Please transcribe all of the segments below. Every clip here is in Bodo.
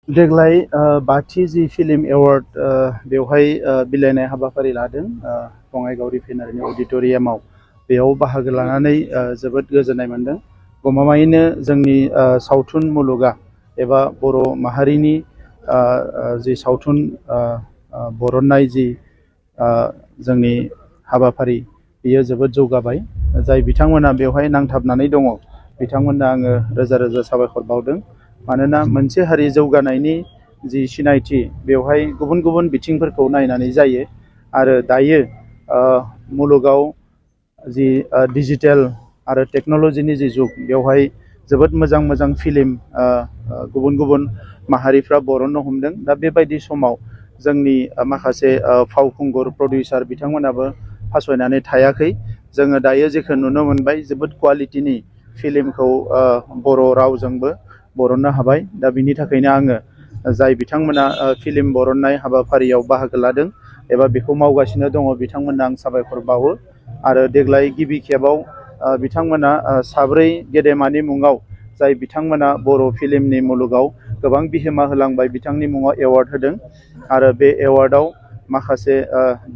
देग्लाय बाथि जि फिल्म एवार्ड बेवहाय बिलाइनाय हाबाफारि लादों बङाइगाव रिफाइनारिनि अडिट'रियामाव बेयाव बाहागो लानानै जोबोद गोजोननाय मोनदों। गमामायैनो जोंनि सावथुन मुलुगा एबा बर' माहारिनि जि सावथुन बरननाय जि जोंनि हाबाफारि बेयो जोबोद जौगाबाय। जाय बिथांमोना बेवहाय नांथाबनानै दङ बिथांमोननो आङो रोजा रोजा साबायखर बावदों। मानोना मोनसे हारि जौगानायनि जि सिनायथि बेवहाय गुबुन गुबुन बिथिंफोरखौ नायनानै जायो आरो दायो मुलुगाव जि डिजिटेल आरो टेक्न'लजिनि जि जुग बेवहाय जोबोद मोजां मोजां फिल्म गुबुन गुबुन माहारिफ्रा बरननो हमदों। दा बेबायदि समाव जोंनि माखासे फावखुंगुर प्रडिउसार बिथांमोनाबो फासयनानै थायाखै। जोङो दायो जेखौ नुनो मोनबाय जोबोद क्वालिटिनि फिल्मखौ बर' रावजोंबो बरननो हाबाय। दा बिनि थाखायनो आङो जाय बिथांमोना फिल्म बरननाय हाबाफारियाव बाहागो लादों एबा बेखौ मावगासिनो दङ बिथांमोननो आं साबायखर बावो। आरो देग्लाय गिबि खेबाव बिथांमोना साब्रै गेदेमानि मुङाव जाय बिथांमोना बर' फिल्मनि मुलुगाव गोबां बिहोमा होलांबाय बिथांनि मुङाव एवार्ड होदों। आरो बे एवार्डआव माखासे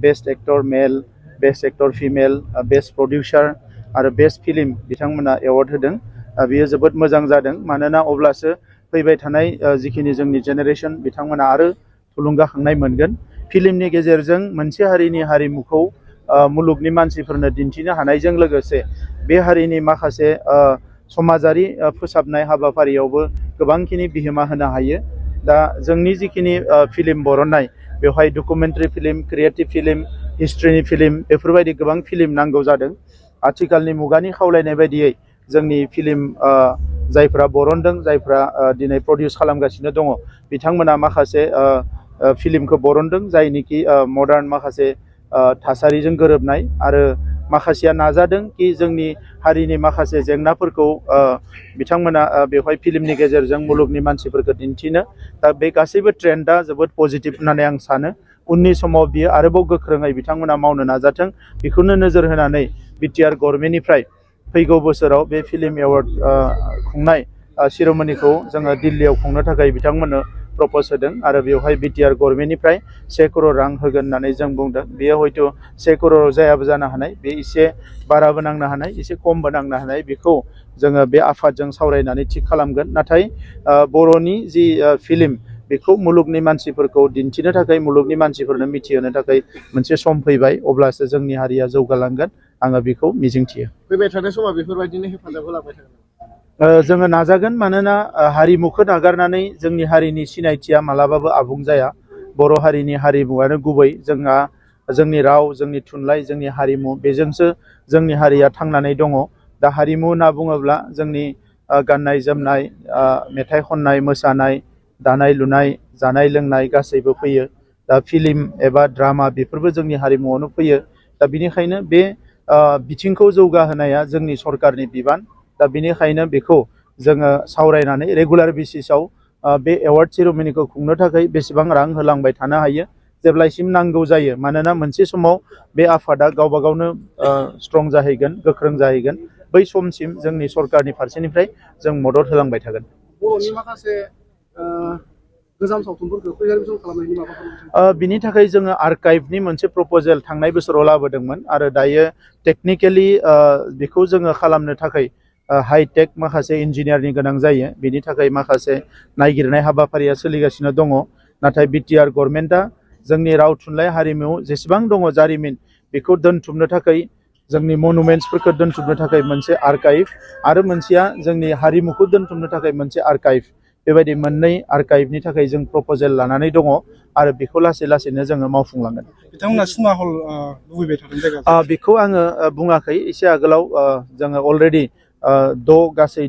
best actor male, best actor female, best producer आरो बेस्ट फिल्म बिथांमोना एवार्ड होदों। बेयो जोबोद मोजां जादों। मानोना अब्लासो फैबाय थानाय जिखिनि जोंनि जेनेरेसन बिथांमोना आरो थुलुंगाखांनाय मोनगोन। फिल्मनि गेजेरजों मोनसे हारिनि हारिमुखौ मुलुगनि मानसिफोरनो दिन्थिनो हानायजों लोगोसे बे हारिनि माखासे समाजारि फोसाबनाय हाबाफारियावबो गोबांखिनि बिहोमा होनो हायो। दा जोंनि जिखिनि फिल्म बरननाय बेवहाय डकुमेन्टारि फिल्म, क्रिएटिभ फिल्म, हिस्ट्रिनि फिल्म बेफोरबायदि गोबां फिल्म नांगौ जादों। आथिखालनि मुगानि खावलायनाय बायदियै जोंनि फिल्म जायफ्रा बरनदों जायफ्रा दिनै प्रडिउस खालामगासिनो दङ बिथांमोना माखासे फिल्मखौ बरनदों जायनिखि मडार्न माखासे थासारिजों गोरोबनाय आरो माखासेया नाजादों कि जोंनि हारिनि माखासे जेंनाफोरखौ बिथांमोना बेवहाय फिल्मनि गेजेरजों मुलुगनि मानसिफोरखौ दिन्थिनो। दा बे गासैबो ट्रेन्डआ जोबोद पजिटिभ होननानै आं सानो। उननि समाव बियो आरोबाव गोख्रोङै बिथांमोना मावनो नाजाथों बेखौनो नोजोर होनानै बिटिआर गभर्नमेन्टनिफ्राय फैगौ बोसोराव बे फिल्म एवार्ड खुंनाय सिर'मनिखौ जोङो दिल्लीयाव खुंनो थाखाय बिथांमोननो प्रप'ज होदों। आरो बेवहाय बिटिआर गभर्नमेन्टनिफ्राय 1 करोड़ रां होगोन होननानै जों बुंदों। बेयो हयथ' 1 करोड़ जायाबो जानो हानाय, बे एसे बाराबो नांनो हानाय, एसे खमबो नांनो हानाय, बेखौ जोङो बे आफादजों सावरायनानै थिग खालामगोन। नाथाय बर'नि जि फिल्म बेखौ मुलुगनि मानसिफोरखौ दिन्थिनो थाखाय मुलुगनि मानसिफोरनो मिथिहोनो थाखाय मोनसे सम फैबाय, अब्लासो जोंनि हारिया जौगालांगोन आङो बेखौ मिजिंथियो। फैबाय थानाय समाव बेफोरबायदिनो हेफाजाब होलांबाय थागोन। जोङो नाजागोन। मानोना हारिमुखौ नागारनानै जोंनि हारिनि सिनायथिया मालाबाबो आबुं जाया। बर' हारिनि हारिमुवानो गुबै। जोंहा जोंनि राव, जोंनि थुनलाइ, जोंनि हारिमु बेजोंसो जोंनि हारिया थांनानै दङ। दा हारिमु होनना बुङोब्ला जोंनि गाननाय जोमनाय, मेथाइ खननाय, मोसानाय, दानाय लुनाय, जानाय लोंनाय गासैबो फैयो। दा फिल्म एबा ड्रामा बेफोरबो जोंनि हारिमुआवनो फैयो। दा बिनिखायनो बे बिथिंखौ जौगाहोनाया जोंनि सरकारनि बिबान। दा बिनिखायनो बेखौ जोङो सावरायनानै रेगुलार बेसिसाव बे एवार्ड सेरेमनिखौ खुंनो थाखाय बेसेबां रां होलांबाय थानो हायो जेब्लासिम नांगौ जायो। मानोना मोनसे समाव बे आफादा गावबा गावनो स्ट्रं जाहैगोन, गोख्रों जाहैगोन। बै समसिम जोंनि सरकारनि फारसेनिफ्राय जों मदद होलांबाय थागोन। बर'नि माखासे गोजाम सावथुनफोरखौ प्रिजार्भेसन खालामनायनि माबाफोर बिनि थाखाय जोङो आर्काइभनि मोनसे प्रप'जेल थांनाय बोसोराव लाबोदोंमोन। आरो दायो टेकनिकेलि बेखौ जोङो खालामनो थाखाय हाइटेक माखासे इन्जिनियारनि गोनां जायो। बेनि थाखाय माखासे नायगिरनाय हाबाफारिया सोलिगासिनो दङ। नाथाय बिटिआर गभर्नमेन्टआ जोंनि राव थुनलाइ हारिमु जेसेबां दङ जारिमिन बेखौ दोनथुमनो थाखाय जोंनि मनुमेन्ट्सफोरखौ दोनथुमनो थाखाय मोनसे आर्काइभ आरो मोनसेया जोंनि हारिमुखौ दोनथुमनो थाखाय मोनसे आर्काइभ, बेबायदि मोननै आर्काइभनि थाखाय जों प्रप'जेल लानानै दङ आरो बेखौ लासै लासैनो जोङो मावफुंलांगोन। बिथांमोना सिनेमा हल लुबैबाय थादों जायगा बेखौ आङो बुङाखै। एसे आगोलाव जोङो अलरेडि गासै